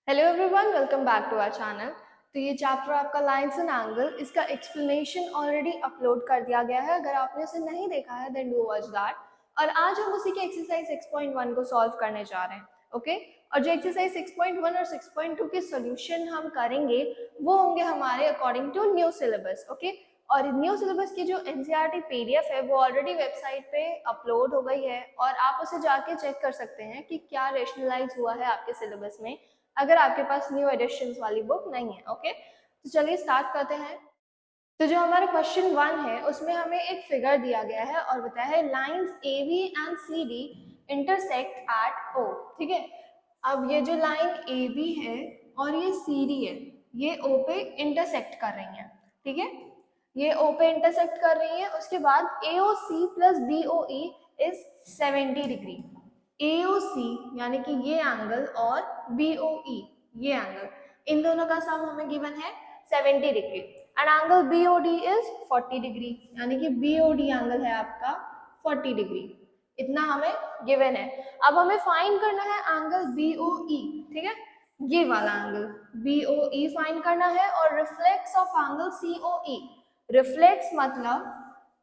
Hello everyone, welcome back to our channel. तो ये chapter आपका लाइंस एंड एंगल, इसका एक्सप्लेनेशन ऑलरेडी अपलोड कर दिया गया है। अगर आपने उसे नहीं देखा है देन डू वॉच दैट। और आज हम उसी के एक्सरसाइज 6.1 को सॉल्व करने जा रहे हैं। ओके, और जो एक्सरसाइज 6.1 और 6.2 के सॉल्यूशन हम करेंगे वो होंगे हमारे according to new syllabus. Okay, और न्यू सिलेबस की जो एनसीईआरटी पीडीएफ है वो ऑलरेडी वेबसाइट पे अपलोड हो गई है और आप उसे जाके चेक कर सकते हैं कि क्या रेशनलाइज हुआ है आपके सिलेबस में, अगर आपके पास न्यू एडिशंस वाली बुक नहीं है। ओके, तो चलिए स्टार्ट करते हैं। तो जो हमारा क्वेश्चन 1 है उसमें हमें एक फिगर दिया गया है और बताया है lines A B and C D intersect at O. ठीक है, अब ये जो लाइन ए बी है और ये सी डी है, ये ओ पे इंटरसेक्ट कर रही हैं। ठीक है, ये ओ पे इंटरसेक्ट कर रही है। उसके बाद A O C plus B O E is 70 degree. AOC यानी कि ये एंगल और BOE ये एंगल, इन दोनों का सम हमें गिवन है 70 degree and angle BOD is 40 degree, यानी कि BOD एंगल है आपका 40 डिग्री। इतना हमें गिवन है। अब हमें फाइंड करना है एंगल BOE। ठीक है, ये वाला एंगल BOE फाइंड करना है और reflex of angle COE। Reflex मतलब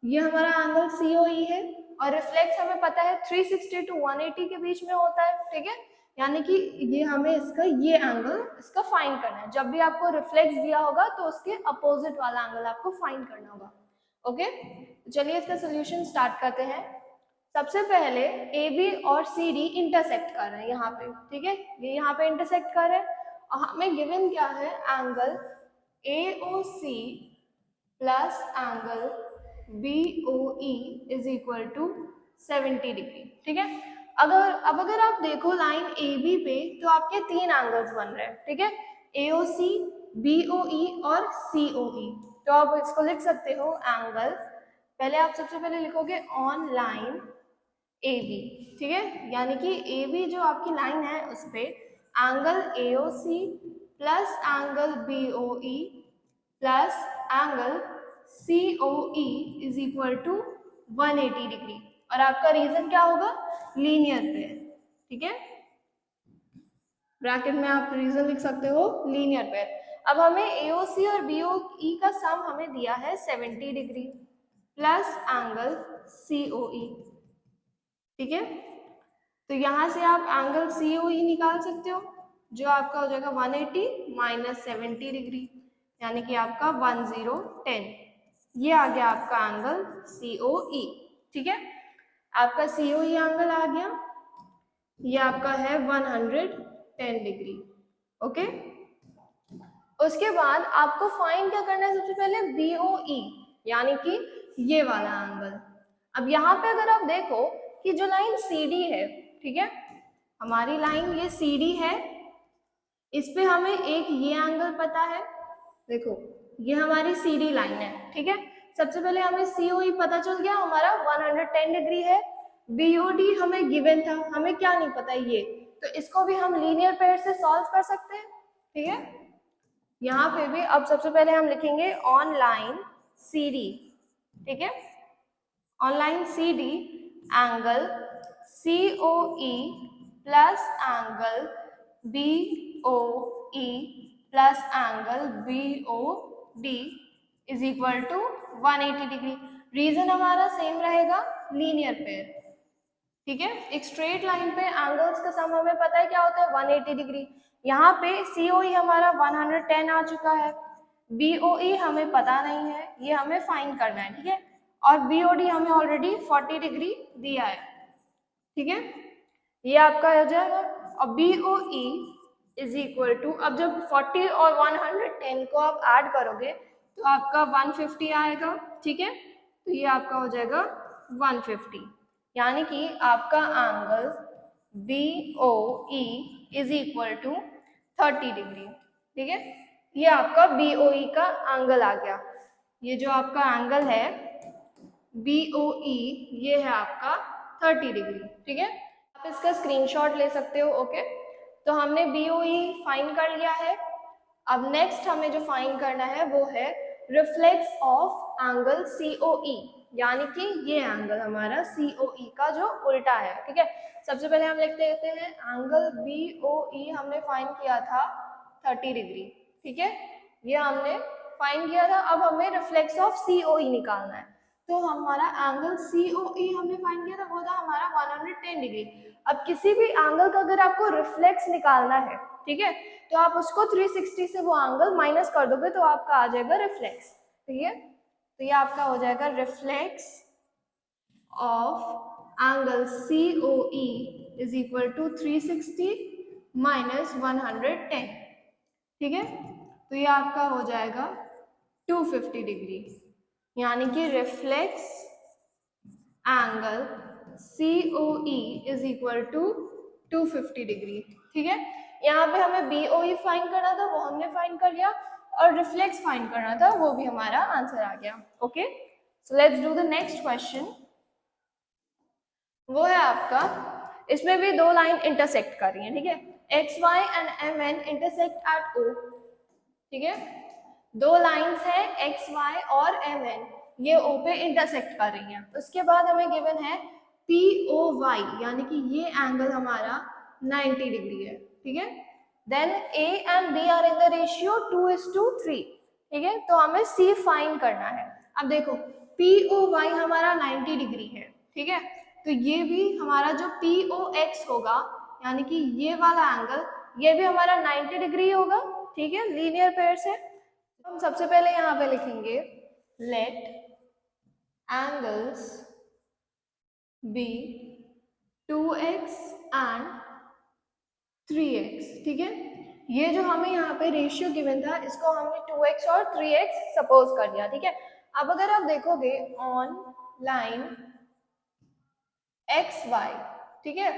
ये हमारा एंगल COE है और रिफ्लेक्स हमें पता है 360 टू 180 के बीच में होता है। ठीक है, यानी कि ये हमें इसका ये एंगल इसका फाइंड करना है। जब भी आपको रिफ्लेक्स दिया होगा तो उसके अपोजिट वाला एंगल आपको फाइंड करना होगा। ओके, चलिए इसका सोल्यूशन स्टार्ट करते हैं। सबसे पहले ए बी और सी डी इंटरसेक्ट कर रहे हैं यहाँ पे। ठीक है, ये यहाँ पे इंटरसेक्ट कर रहे हैं और हमें गिवन क्या है, angle AOC plus angle BOE is equal to 70 degree. ठीक है, अगर आप देखो लाइन AB पे तो आपके तीन एंगल्स बन रहे हैं। ठीक है, AOC, BOE और COE। तो आप इसको लिख सकते हो एंगल, पहले आप सबसे पहले लिखोगे ऑन लाइन AB। ठीक है, यानी कि AB जो आपकी लाइन है उस पे angle AOC plus angle BOE plus angle COE is equal to 180 degree. और आपका रीजन क्या होगा, लीनियर पेयर। ठीक है, ब्रैकेट में आप रीजन लिख सकते हो लीनियर पेयर। अब हमें AOC और BOE का सम हमें दिया है 70 डिग्री प्लस एंगल COE। ठीक है, तो यहां से आप एंगल COE निकाल सकते हो, जो आपका हो जाएगा 180 माइनस 70 डिग्री, यानी कि आपका 1010। ये आ गया आपका एंगल COE। ठीक है, आपका COE एंगल आ गया, ये आपका है 110 डिग्री। ओके, उसके बाद आपको फाइंड क्या करना है, सबसे पहले BOE यानी कि ये वाला एंगल। अब यहाँ पे अगर आप देखो कि जो लाइन CD है, ठीक है, हमारी लाइन ये CD है, इस पे हमें एक ये एंगल पता है। देखो ये हमारी CD लाइन है। ठीक है, सबसे पहले हमें COE पता चल गया, हमारा 110 डिग्री है। BOD हमें गिवन था, हमें क्या नहीं पता ये, तो इसको भी हम लीनियर पेयर से सॉल्व कर सकते हैं। ठीक है, यहाँ पे भी अब सबसे पहले हम लिखेंगे ऑन लाइन CD। ठीक है, on line CD angle COE plus angle BOE plus angle BOD is equal to 180 degree. Reason हमारा सेम रहेगा, लीनियर पेयर। ठीक है, एक स्ट्रेट लाइन पे एंगल्स का सम हमें पता है क्या होता है, 180 डिग्री। यहाँ पे COE हमारा 110 आ चुका है, BOE हमें पता नहीं है, ये हमें फाइंड करना है। ठीक है, और BOD हमें ऑलरेडी 40 डिग्री दिया है। ठीक है, ये आपका हो जाएगा। और BOE इज इक्वल टू, अब जब 40 और 110 को आप ऐड करोगे तो आपका 150 आएगा। ठीक है, तो ये आपका हो जाएगा 150, यानी कि आपका angle BOE is equal to 30 degree. ठीक है, ये आपका BOE का एंगल आ गया। ये जो आपका एंगल है BOE ये है आपका 30 डिग्री। ठीक है, आप इसका स्क्रीनशॉट ले सकते हो। ओके, तो हमने BOE फाइंड कर लिया है। अब नेक्स्ट हमें जो फाइंड करना है वो है रिफ्लेक्स ऑफ एंगल COE। यानी कि ये एंगल हमारा COE का जो उल्टा है, ठीक है। सबसे पहले हम लिख लेते हैं एंगल BOE हमने फाइंड किया था 30 डिग्री, ठीक है, ये हमने फाइंड किया था। अब हमें रिफ्लेक्स ऑफ COE निकालना है, तो हमारा एंगल COE हमने फाइंड किया था वो था हमारा 110 डिग्री। अब किसी भी एंगल का अगर आपको रिफ्लेक्स निकालना है, ठीक है, तो आप उसको 360 से वो एंगल माइनस कर दोगे तो आपका आ जाएगा रिफ्लेक्स, ठीक है। तो ये आपका हो जाएगा reflex of angle COE is equal to 360 minus 110, ठीक है। तो ये आपका हो जाएगा 250 डिग्री, यानी कि reflex angle COE is equal to 250 degree, ठीक है। यहाँ पे हमें BOE फाइंड करना था, वो हमने फाइंड कर लिया, और रिफ्लेक्स फाइंड करना था, वो भी हमारा आंसर आ गया। Okay, so let's do the next question. वो है आपका, इसमें भी दो लाइन इंटरसेक्ट कर रही है, ठीक है। XY and MN intersect at O, ठीक है। दो लाइंस है XY और MN, ये O पे इंटरसेक्ट कर रही हैं। उसके बाद हमें गिवन है POY, यानी कि ये एंगल हमारा 90 डिग्री है, ठीक है। Then A and B are in the ratio 2:3, ठीक है। तो हमें C फाइंड करना है। अब देखो POY हमारा 90 डिग्री है, ठीक है, तो ये भी हमारा जो POX होगा, यानी कि ये वाला एंगल, ये भी हमारा 90 डिग्री होगा, ठीक है, लीनियर पेयर से। हम सबसे पहले यहाँ पे लिखेंगे late angles B 2x and 3x, ठीक है। ये जो हमें यहाँ पे रेशियो गिवन था, इसको हमने 2x और 3x सपोज कर दिया, ठीक है। अब अगर आप देखोगे ऑन लाइन XY, ठीक है,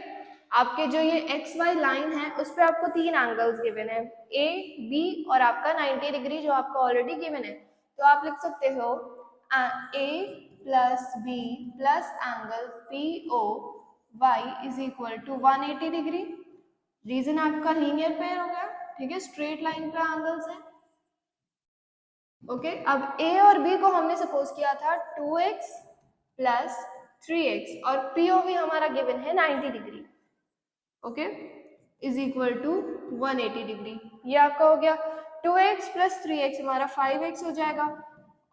आपके जो ये XY लाइन है उस पे आपको तीन एंगल्स गिवन है, A, B और आपका 90 डिग्री जो आपका ऑलरेडी गिवन है। तो आप लिख सकते हो A plus B plus angle POY is equal to 180 degree. Reason आपका लीनियर पेयर हो गया, ठीक है, स्ट्रेट लाइन पे एंगल्स है। ओके, अब A और B को हमने सपोज किया था 2x प्लस 3x और POV हमारा गिवन है 90 degree, okay, is equal to 180 degree. ये आपका हो गया 2x प्लस 3x हमारा 5x हो जाएगा,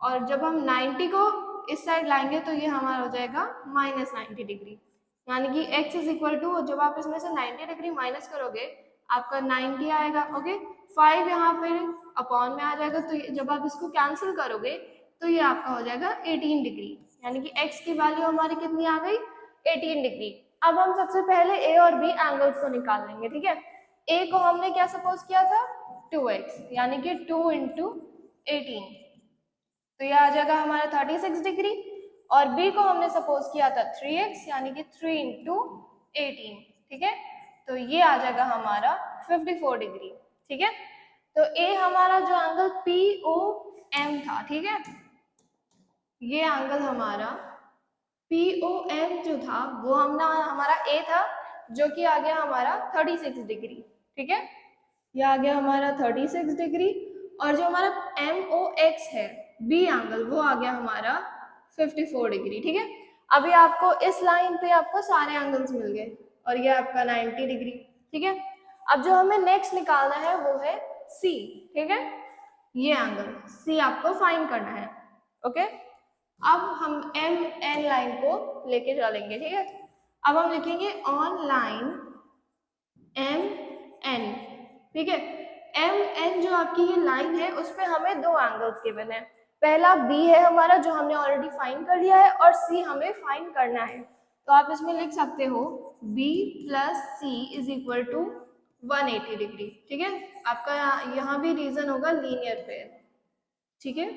और जब हम 90 को इस साइड लाएंगे तो ये हमारा हो जाएगा माइनस 90 डिग्री, यानी कि x इज इक्वल टू, जब आप इसमें से 90 डिग्री माइनस करोगे आपका 90 आएगा, ओके। 5 यहाँ पे अपॉन में आ जाएगा, तो जब आप इसको कैंसिल करोगे तो ये आपका हो जाएगा 18 डिग्री, यानी कि x की वैल्यू हमारी कितनी आ गई, 18 डिग्री। अब हम सबसे पहले A और B एंगल्स को निकाल लेंगे, ठीक है। A को हमने क्या सपोज किया था 2x, यानी कि 2 इंटू 18, तो ये आ जाएगा हमारा 36 डिग्री, और B को हमने सपोज किया था 3x, यानी कि 3 इंटू 18, ठीक है, तो ये आ जाएगा हमारा 54 डिग्री, ठीक है। तो A हमारा जो एंगल POM था, ठीक है, ये एंगल हमारा POM जो था वो हमारा A था, जो कि आ गया हमारा 36 डिग्री, ठीक है, ये आ गया हमारा 36 डिग्री, और जो हमारा MOX है B एंगल, वो आ गया हमारा 54 डिग्री, ठीक है। अभी आपको इस लाइन पे आपको सारे एंगल्स मिल गए, और ये आपका 90 डिग्री, ठीक है। अब जो हमें नेक्स्ट निकालना है वो है C, ठीक है, ये एंगल C आपको फाइंड करना है, ओके। अब हम MN लाइन को लेके चलेंगे, ठीक है। अब हम लिखेंगे ऑन लाइन MN, ठीक है। MN जो आपकी ये लाइन है उस पे हमें दो एंगल्स गिवन है, पहला B है हमारा जो हमने ऑलरेडी फाइंड कर लिया है, और C हमें फाइंड करना है। तो आप इसमें लिख सकते हो B plus C is equal to 180 degree, ठीक है। आपका यहाँ भी रीजन होगा लीनियर पेयर, ठीक है।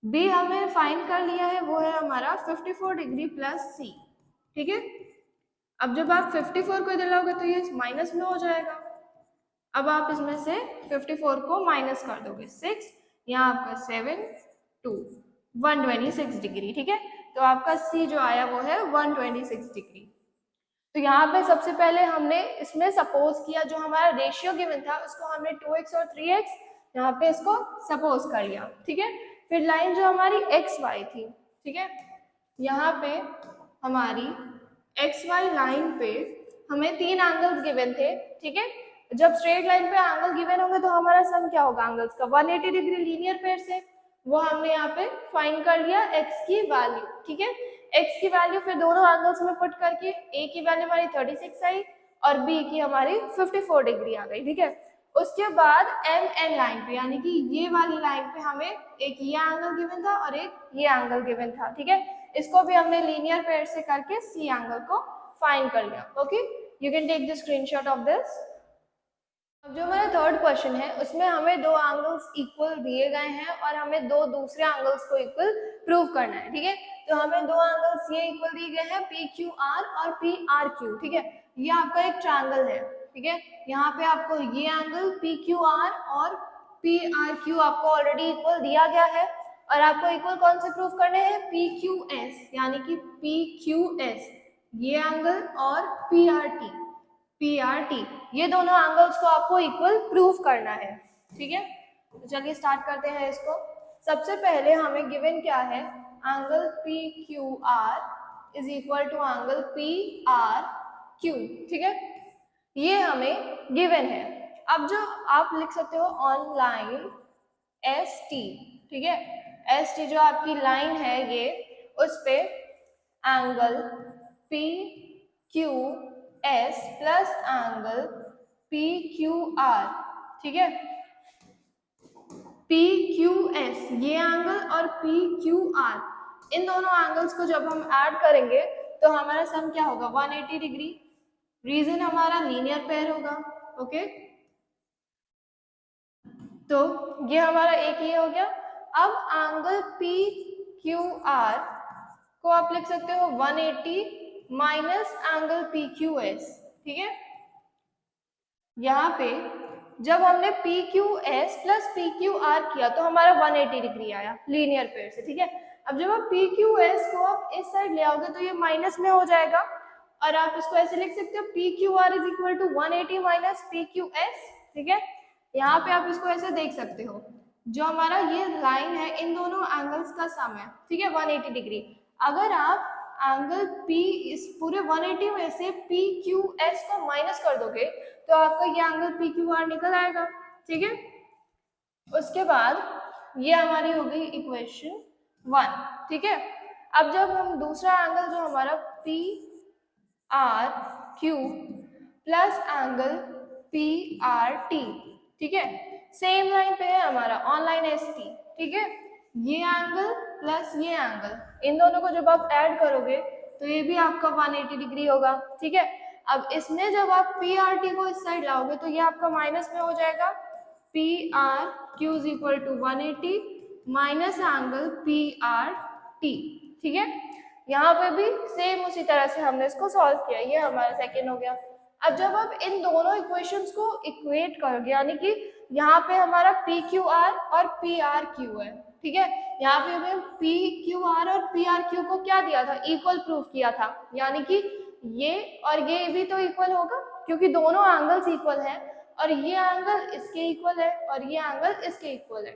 B हमें फाइंड कर लिया है, वो है हमारा 54 डिग्री प्लस C, ठीक है। अब जब आप 54 को इधर लाओगे तो ये माइनस में हो जाएगा, अब आप इसमें से 54 को माइनस कर दोगे 6, यहाँ आपका 7 2 126 डिग्री, ठीक है। तो आपका C जो आया वो है 126 डिग्री। तो यहाँ पे सबसे पहले हमने इसमें सपोज किया, जो हमारा रेशियो गिवन था उसको हमने 2x और 3x यहाँ पे इसको सपोज कर लिया, ठीक है। फिर लाइन जो हमारी XY थी, ठीक है, यहाँ पे हमारी एक्स वाई लाइन पे हमें 3 एंगल्स गिवन थे, ठीक है। जब स्ट्रेट लाइन पे एंगल गिवन होंगे तो हमारा सम क्या होगा एंगल्स का, 180 डिग्री लीनियर पेयर से, वो हमने यहाँ पे फाइंड कर लिया एक्स की वैल्यू, ठीक है। एक्स की वैल्यू फिर दोनों एंगल्स में पुट करके ए की वैल्यू हमारी 36 आई और बी की हमारी 54 डिग्री आ गई, ठीक है। उसके बाद एम एन लाइन पे यानी कि ये वाली लाइन पे हमें एक ये एंगल गिवन था और एक ये एंगल गिवन था, ठीक है। इसको भी हमने लीनियर पेयर से करके सी एंगल को फाइंड कर लिया। Okay, you can take the screenshot of this. अब जो हमारा थर्ड क्वेश्चन है उसमें हमें दो एंगल्स इक्वल दिए गए हैं और हमें दो दूसरे एंगल्स को इक्वल प्रूव करना है, ठीक है। तो हमें दो एंगल्स ये इक्वल दिए गए हैं पी क्यू आर और पी आर क्यू, ठीक है। ये आपका एक ट्रायंगल है, ठीक है। यहाँ पे आपको ये एंगल पी क्यू आर और पी आर क्यू आपको ऑलरेडी इक्वल दिया गया है और आपको इक्वल कौन से प्रूव करने हैं, पी क्यू एस, यानी कि पी क्यू एस ये एंगल और P R T, P R T, ये दोनों एंगल्स को आपको इक्वल प्रूव करना है, ठीक है। तो चलिए स्टार्ट करते हैं इसको। सबसे पहले हमें गिवन क्या है, angle P Q R is equal to angle P R Q, ठीक है। ये हमें गिवन है। अब जो आप लिख सकते हो ऑन लाइन एस टी, ठीक है। एस टी जो आपकी लाइन है ये, उस पे angle P Q S plus angle P Q are, ठीक है। पी क्यू एस ये एंगल और पी क्यू आर, इन दोनों एंगल्स को जब हम ऐड करेंगे तो हमारा सम क्या होगा, 180 डिग्री। रीजन हमारा लीनियर पेयर होगा, ओके। तो ये हमारा एक ये हो गया। अब एंगल पी क्यू आर को आप लिख सकते हो 180 minus angle P Q S, ठीक है। यहाँ पे जब हमने P Q S plus P Q are किया तो हमारा 180 डिग्री आया लीनियर पेयर से, ठीक है। अब जब आप पी क्यू एस को आप इस साइड ले आओगे तो ये माइनस में हो जाएगा और आप इसको ऐसे लिख सकते हो P Q R is equal to 180 minus P Q S, ठीक है। यहाँ पे आप इसको ऐसे देख सकते हो, जो हमारा ये लाइन है इन दोनों एंगल्स का सम है, ठीक है, 180 डिग्री। अगर आप एंगल P इस पूरे 180 में से पी क्यू एस को माइनस कर दोगे तो आपका ये एंगल पी क्यू आर निकल आएगा, ठीक है। उसके बाद ये हमारी हो गई इक्वेशन 1, ठीक है। अब जब हम दूसरा एंगल जो हमारा P R Q plus angle P R T, ठीक है, सेम लाइन पे है हमारा ऑनलाइन एस टी, ठीक है। ये एंगल प्लस ये एंगल, इन दोनों को जब आप ऐड करोगे तो ये भी आपका 180 डिग्री होगा, ठीक है। अब इसमें जब आप पी आर टी को इस साइड लाओगे तो ये आपका माइनस में हो जाएगा, P R Q is equal to 180 minus angle P R T, ठीक है। यहाँ पे भी सेम उसी तरह से हमने इसको सॉल्व किया, ये हमारा सेकेंड हो गया। अब जब आप इन दोनों इक्वेशंस को इक्वेट करोगे यानी कि यहाँ पे हमारा पी क्यू आर और पी आर क्यू है, ठीक है। यहाँ पे हमें पी क्यू आर और पी आर क्यू को क्या दिया था, इक्वल प्रूफ किया था, यानी कि ये और ये भी तो इक्वल होगा क्योंकि दोनों एंगल्स इक्वल हैं और ये एंगल इसके इक्वल है और ये एंगल इसके इक्वल है,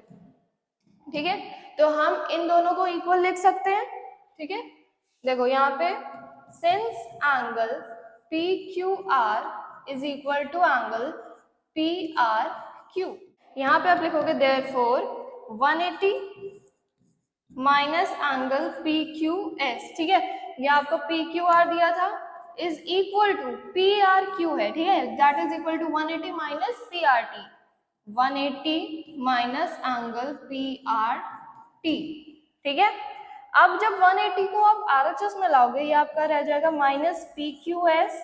ठीक है। तो हम इन दोनों को इक्वल लिख सकते हैं, ठीक है। देखो यहाँ पे since angle P Q R is equal to angle P R Q, यहाँ पे आप लिखोगे therefore 180 minus angle P Q S, ठीक है। ये आपको पी क्यू आर दिया था is equal to P R Q है, ठीक है, that is equal to 180 minus P R T, 180 minus angle P R T, ठीक है। अब जब 180 को आप RHS में लाओगे ये आपका रह जाएगा minus P Q S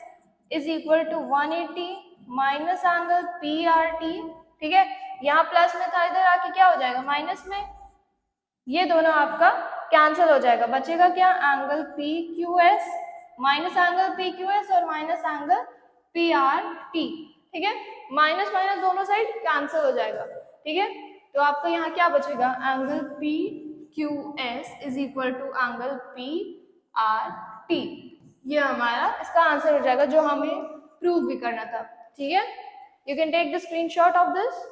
is equal to 180 minus angle P R T, ठीक है। यहाँ प्लस में था, इधर आके क्या हो जाएगा माइनस में, ये दोनों आपका कैंसिल हो जाएगा, बचेगा क्या, angle P Q S minus angle P Q S और minus angle P R T, ठीक है। माइनस माइनस दोनों साइड कैंसिल हो जाएगा, ठीक है। तो आपका यहाँ क्या बचेगा, angle P Q S is equal to angle P R T, ये हमारा इसका आंसर हो जाएगा जो हमें प्रूव भी करना था, ठीक है। You can take the screenshot of this.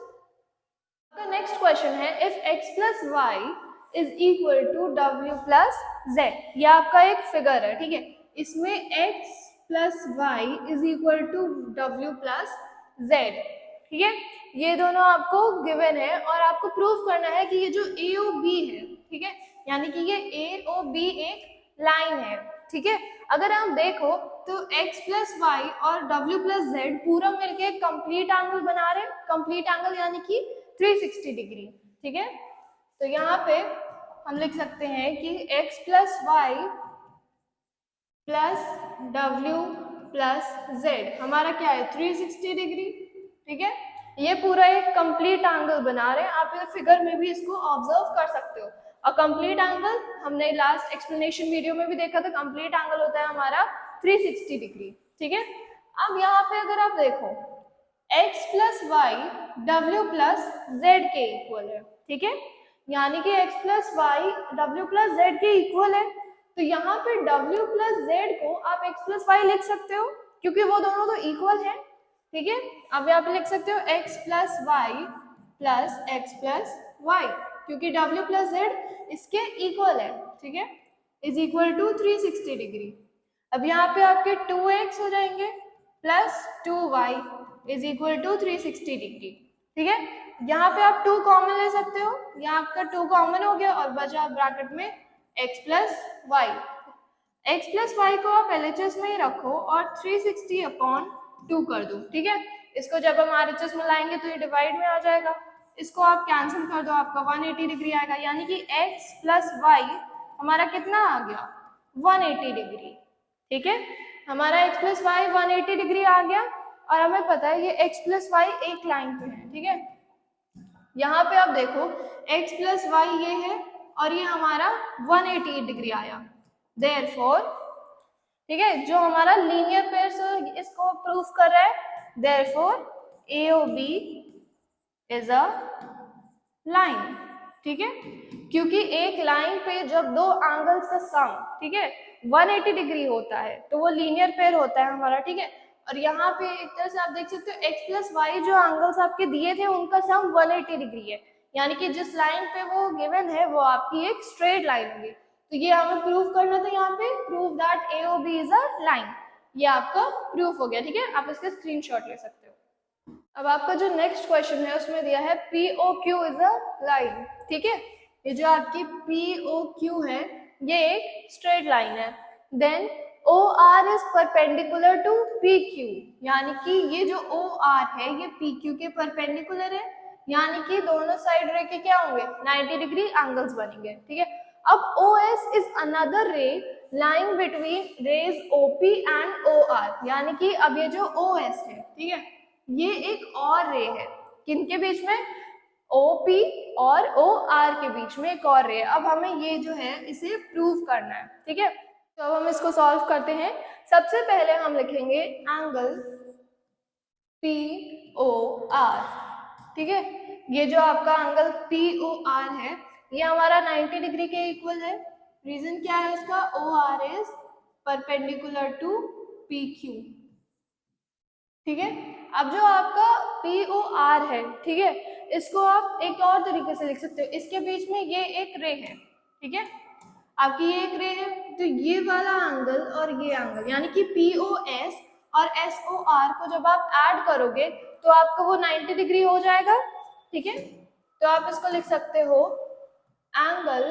Next question है if x plus Y is equal to w plus z, ये आपका एक फिगर है, ठीक है। इसमें x plus Y is equal to w plus z, ठीक है। ये दोनों आपको गिवन है और आपको प्रूव करना है कि ये जो ए ओ बी है, ठीक है, यानी कि ये ए ओ बी एक लाइन है, ठीक है। अगर आप देखो तो x प्लस वाई और w प्लस z पूरा मिलके एक कंप्लीट एंगल बना रहे हैं, कंप्लीट एंगल यानी कि 360 डिग्री, ठीक है। तो यहाँ पे हम लिख सकते हैं कि x plus Y plus w plus z हमारा क्या है 360 डिग्री, ठीक है। ये पूरा एक कंप्लीट एंगल बना रहे हैं, आप ये फिगर में भी इसको ऑब्जर्व कर सकते हो। और कंप्लीट एंगल हमने लास्ट एक्सप्लेनेशन वीडियो में भी देखा था, कंप्लीट एंगल होता है हमारा 360 डिग्री, ठीक है। अब यहाँ पे अगर आप देखो x plus Y W plus Z के इक्वल है, ठीक है, यानी कि x plus Y W plus Z के इक्वल है। तो यहाँ पे w प्लस जेड को आप x प्लस वाई लिख सकते हो क्योंकि वो दोनों तो इक्वल है, ठीक है। अब यहाँ पे लिख सकते हो x plus Y plus X plus Y क्योंकि w प्लस जेड इसके इक्वल है, ठीक है, इज इक्वल टू 360 डिग्री। अब यहाँ पे आपके 2x हो जाएंगे plus 2y is equal to 360 degree, ठीक है। यहाँ पे आप 2 कॉमन ले सकते हो, यहाँ आपका 2 कॉमन हो गया और बचा ब्रैकेट में x plus Y. X plus Y को आप LHS में ही रखो और 360 अपॉन 2 कर दो, ठीक है। इसको जब हम RHS में लाएंगे तो ये डिवाइड में आ जाएगा, इसको आप कैंसिल कर दो, आपका 180 डिग्री आएगा, यानी कि x प्लस वाई हमारा कितना आ गया 180 डिग्री, ठीक है। हमारा x प्लस वाई 180 डिग्री आ गया और हमें पता है ये x प्लस वाई एक लाइन पे है, ठीक है। यहाँ पे आप देखो x प्लस वाई ये है और ये हमारा 180 डिग्री आया, देयरफॉर, ठीक है, जो हमारा लीनियर पेयर इसको प्रूफ कर रहा है, therefore AOB is a line, ठीक है, क्योंकि एक लाइन पे जब दो एंगल्स का सम, ठीक है, 180 डिग्री होता है तो वो लीनियर पेयर होता है हमारा, ठीक है। और यहाँ पे एक तरह से आप देख सकते हो x प्लस वाई जो एंगल्स आपके दिए थे उनका सम 180 डिग्री है, यानी कि जिस लाइन पे वो गिवन है वो आपकी एक स्ट्रेट लाइन होगी। तो ये हमें प्रूफ करना था, यहाँ पे prove that AOB is a line, ये आपका प्रूफ हो गया, ठीक है। आप इसका स्क्रीनशॉट ले सकते हो। अब आपका जो नेक्स्ट क्वेश्चन है उसमें दिया है POQ इज अ लाइन, ठीक है। ये जो आपकी POQ है ये एक स्ट्रेट लाइन है, then OR is perpendicular to PQ, यानी कि ये जो OR है ये PQ के परपेंडिकुलर है, यानी कि दोनों साइड रे के क्या होंगे 90 डिग्री एंगल्स बनेंगे, ठीक है। अब OS is another ray line between rays OP and OR, यानी कि अब ये जो OS है, ठीक है, ये एक और रे है, किनके बीच में OP और OR के बीच में एक और रे है। अब हमें ये जो है इसे प्रूव करना है, ठीक है। तो अब हम इसको सॉल्व करते हैं। सबसे पहले हम लिखेंगे एंगल POR, ठीक है। ये जो आपका एंगल POR है ये हमारा 90 डिग्री के इक्वल है। रीजन क्या है उसका, OR is perpendicular to PQ, ठीक है। अब जो आपका POR है, ठीक है, इसको आप एक और तरीके से लिख सकते हो, इसके बीच में ये एक रे है, ठीक है, आपकी ये एक रे है, तो ये वाला एंगल और ये एंगल यानी कि POS और SOR को जब आप ऐड करोगे तो आपको वो 90 डिग्री हो जाएगा, ठीक है। तो आप इसको लिख सकते हो angle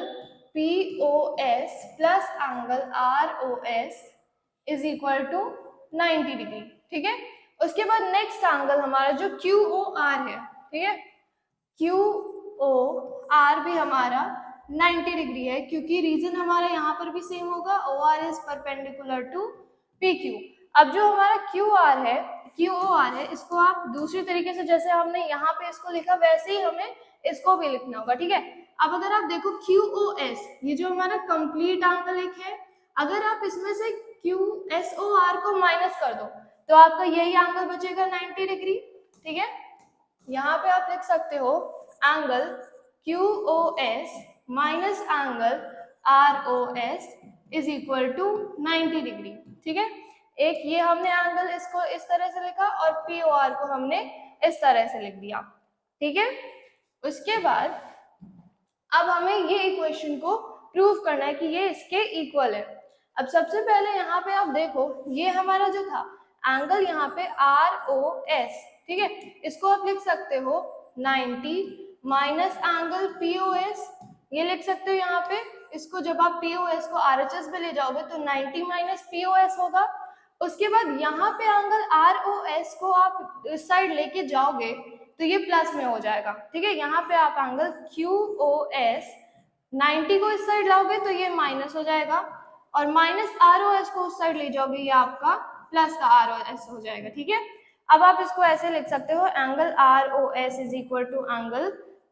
POS plus angle ROS is equal to 90 degree, ठीक है। उसके बाद नेक्स्ट एंगल हमारा जो QOR है, ठीक है, QOR भी हमारा 90 डिग्री है, क्योंकि रीजन हमारा यहाँ पर भी सेम होगा, OR is perpendicular to PQ। अब जो हमारा QOR है इसको आप दूसरी तरीके से, जैसे हमने यहाँ पे इसको लिखा वैसे ही हमें इसको भी लिखना होगा, ठीक है। अब अगर आप देखो QOS ये जो हमारा कंप्लीट एंगल एक है, अगर आप इसमें से QSOR को माइनस कर दो तो आपका यही एंगल बचेगा 90 डिग्री, ठीक है। यहाँ पे आप लिख सकते हो angle QOS minus angle ROS is equal to 90 degree, ठीक है। एक ये हमने एंगल इसको इस तरह से लिखा और POR को हमने इस तरह से लिख दिया, ठीक है। उसके बाद अब हमें ये इक्वेशन को प्रूव करना है कि ये इसके इक्वल है। अब सबसे पहले यहाँ पे आप देखो, ये हमारा जो था एंगल यहाँ पे ROS, ठीक है, इसको आप लिख सकते हो 90 माइनस एंगल POS, ये लिख सकते हो यहाँ पे। इसको जब आप POS को RHS में ले जाओगे तो 90 माइनस POS होगा। उसके बाद यहाँ पे एंगल ROS को आप इस साइड लेके जाओगे तो ये प्लस में हो जाएगा, ठीक है। यहाँ पे आप एंगल QOS 90 को इस साइड लाओगे तो ये माइनस हो जाएगा, और माइनस ROS को उस साइड ले जाओगे ये आपका प्लस का ROS हो जाएगा, ठीक है। अब आप इसको ऐसे लिख सकते हो, angle ROS is equal to angle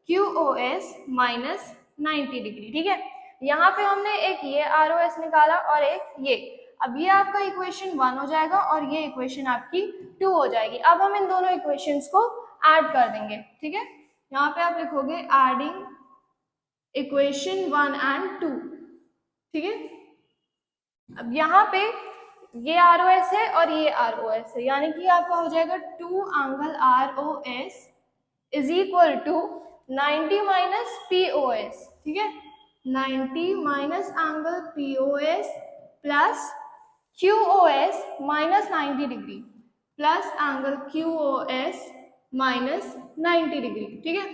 QOS minus 90 degree, ठीक है। यहाँ पे हमने एक ये ROS निकाला और एक ये, अब ये आपका इक्वेशन 1 हो जाएगा और ये इक्वेशन आपकी 2 हो जाएगी। अब हम इन दोनों इक्वेशंस को ऐड कर देंगे, ठीक है। यहाँ पे आप लिखोगे एडिंग इक्वेशन 1 एंड 2, ठीक है। अब यहाँ पे ये ROS है और ये ROS है, यानी कि आपका हो जाएगा 2 angle ROS is equal to 90 minus POS, ठीक है, 90 minus angle POS plus QOS minus 90 degree plus angle QOS minus 90 degree, ठीक है।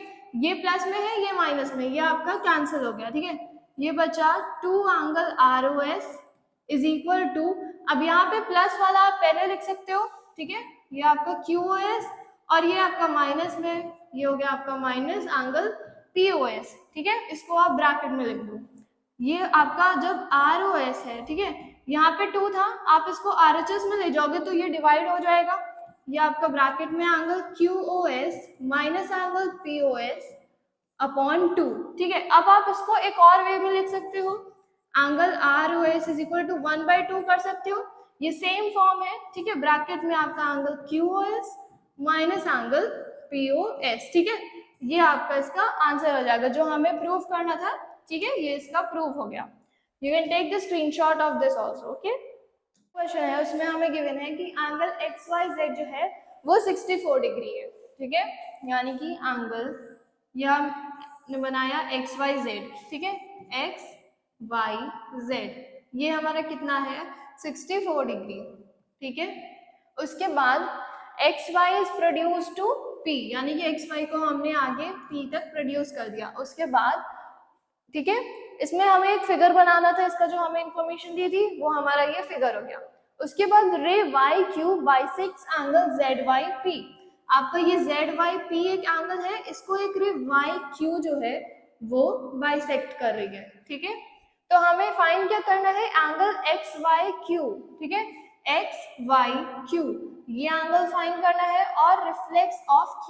ये प्लस में है, ये माइनस में, ये आपका कैंसिल हो गया, ठीक है। ये बचा 2 angle ROS is equal to, अब यहाँ पे प्लस वाला आप पहले लिख सकते हो, ठीक है, ये आपका QOS और ये आपका माइनस में, ये हो गया आपका माइनस एंगल POS, ठीक है। इसको आप ब्रैकेट में लिख दो। ये आपका जब ROS है, ठीक है, यहाँ पे 2 था, आप इसको RHS में ले जाओगे तो ये डिवाइड हो जाएगा, ये आपका ब्रैकेट में angle QOS minus angle POS upon 2, ठीक है। अब आप इसको एक और वे में लिख सकते हो, angle ROS is equal to 1/2 कर सकते हो, ये सेम फॉर्म है, ठीक है। ब्रैकेट में आपका angle QOS minus angle POS, ठीक है। ये आपका इसका आंसर हो जाएगा जो हमें प्रूव करना था, ठीक है। ये इसका प्रूव हो गया। You can take the screenshot of this also, okay. Question है उसमें हमें गिवन है कि एंगल XYZ जो है वो 64 डिग्री है, ठीक है, यानी कि एंगल यह हमने बनाया XYZ, ठीक है, XYZ ये हमारा कितना है 64 डिग्री, ठीक है। उसके बाद XY is produce to P, यानी कि XY को हमने आगे P तक प्रोड्यूस कर दिया। उसके बाद, ठीक है, इसमें हमें एक फिगर बनाना था, इसका जो हमें इंफॉर्मेशन दी थी वो हमारा ये फिगर हो गया। उसके बाद रे YQ बाइसेक्ट्स एंगल ZYP, आपका ये ZYP एक एंगल है, इसको एक रे YQ जो है वो बाइसेक्ट कर रही है, ठीक है। तो हमें फाइंड क्या करना है, एंगल XYQ, ठीक है, XYQ ये एंगल फाइंड करना है और रिफ्लेक्स ऑफ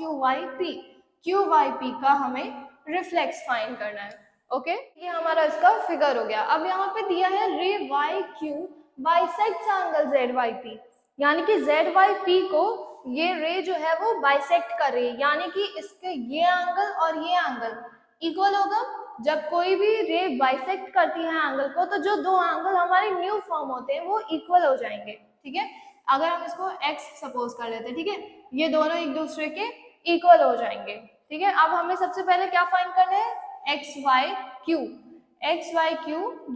QYP का हमें रिफ्लेक्स फाइंड करना है, ओके। ये हमारा इसका फिगर हो गया। अब यहाँ पे दिया है रे YQ बाइसेक्ट्स एंगल ZYP, यानी कि ZYP को ये रे जो है वो बाइसेक्ट कर रही है, यानी कि इसके ये एंगल और ये एंगल इक्वल होगा। जब कोई भी रे बाइसेक्ट करती है एंगल को तो जो दो एंगल हमारे न्यू फॉर्म होते हैं वो इक्वल हो जाएंगे, ठीक है। अगर हम इसको x सपोज कर लेते हैं, ठीक है, ये दोनों एक दूसरे के इक्वल हो जाएंगे, ठीक है। अब हमें सबसे पहले क्या फाइंड करना है, XYQ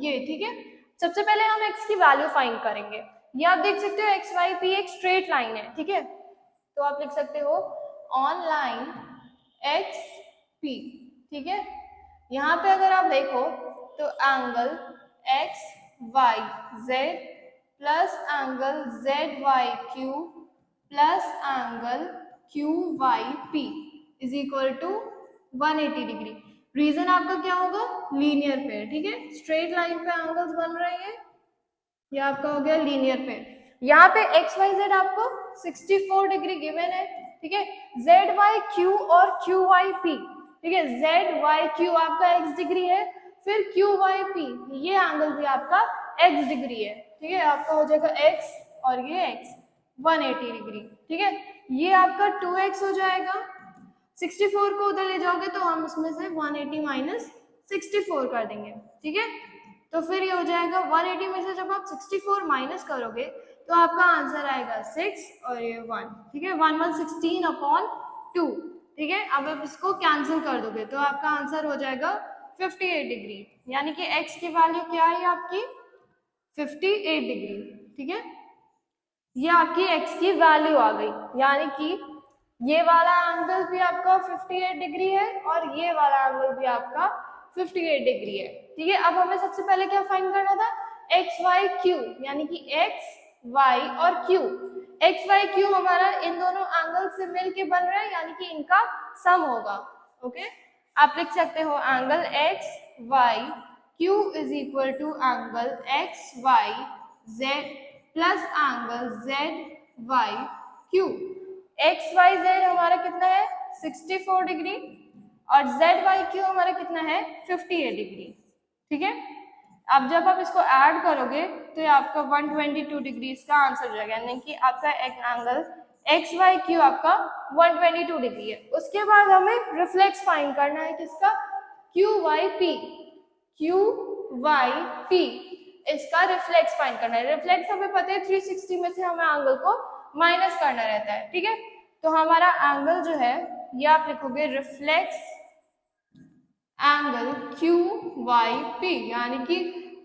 ये, ठीक है। सबसे पहले हम x की वैल्यू फाइंड करेंगे। ये आप देख सकते हो XYP एक स्ट्रेट लाइन है, ठीक है, तो आप लिख सकते हो ऑन लाइन XP, ठीक है। यहाँ पे अगर आप देखो तो angle XYZ plus angle ZYQ plus angle QYP is equal to 180 degree. Reason आपका क्या होगा, लीनियर पेयर, ठीक है, स्ट्रेट लाइन पे एंगल्स बन रहे हैं, ये आपका हो गया लीनियर पेयर। यहाँ पे XYZ आपको 64 डिग्री गिवन है, ठीक है, ZYQ और QYP, ठीक है, ZYQ आपका x डिग्री है, फिर QYP ये एंगल भी आपका x डिग्री है, ठीक है, आपका हो जाएगा x और ये x 180 डिग्री, ठीक है। ये आपका 2x हो जाएगा, 64 को उधर ले जाओगे तो हम इसमें से 180 माइनस 64 कर देंगे, ठीक है। तो फिर ये हो जाएगा 180 में से जब आप 64 माइनस करोगे तो आपका आंसर आएगा 6 और ये 1, ठीक है, 1/16 अपॉन 2, ठीक है। अब आप इसको कैंसिल कर दोगे तो आपका आंसर हो जाएगा 58 डिग्री, यानी कि x की वैल्यू क्या है आपकी 58 डिग्री। ठीक है, ये आपकी x की वैल्यू आ गई, यानी कि ये वाला एंगल भी आपका 58 डिग्री है और ये वाला एंगल भी आपका 58 डिग्री है। ठीक है, अब हमें सबसे पहले क्या फाइंड करना था, x y q, यानी कि x y और q। x y q हमारा इन दोनों एंगल से मिलके बन रहा है, यानी कि इनका सम होगा। ओके, आप लिख सकते हो angle x y q is equal to angle x y z plus angle z y q। X Y Z हमारा कितना है 64 डिग्री और जेड वाई क्यू हमारा कितना है 58 डिग्री। ठीक है, अब जब आप इसको ऐड करोगे तो ये आपका 122 डिग्री इसका आंसर हो जाएगा, यानी कि आपका एक एंगल एक्स वाई क्यू आपका 122 डिग्री है। उसके बाद हमें रिफ्लेक्स फाइंड करना है किसका, Q Y P, Q Y P इसका रिफ्लेक्स फाइंड करना है। रिफ्लेक्स हमें पता है 360 में से हमें एंगल को माइनस करना रहता है। ठीक है, तो हमारा एंगल जो है ये आप लिखोगे reflex angle Q Y P, यानी कि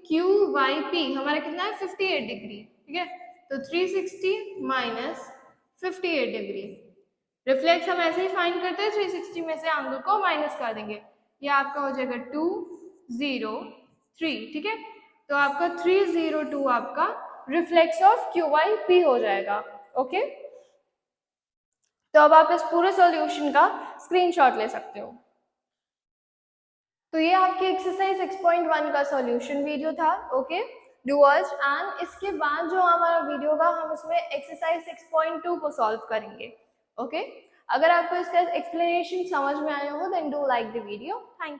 क्यू वाई पी हमारा कितना है 58 डिग्री। ठीक है, तो 360 माइनस 58 डिग्री, रिफ्लेक्स हम ऐसे ही फाइंड करते हैं 360 में से एंगल को माइनस कर देंगे, ये आपका हो जाएगा 203। ठीक है, तो आपका 302 आपका reflex of Q Y P हो जाएगा। ओके, तो अब आप इस पूरे सॉल्यूशन का स्क्रीनशॉट ले सकते हो। तो ये आपकी एक्सरसाइज 6.1 का सॉल्यूशन वीडियो था। ओके, डू वॉच, एंड इसके बाद जो हमारा वीडियो होगा हम उसमें एक्सरसाइज 6.2 को सॉल्व करेंगे। ओके, अगर आपको इसका एक्सप्लेनेशन समझ में आया हो then do like the video. Thank you.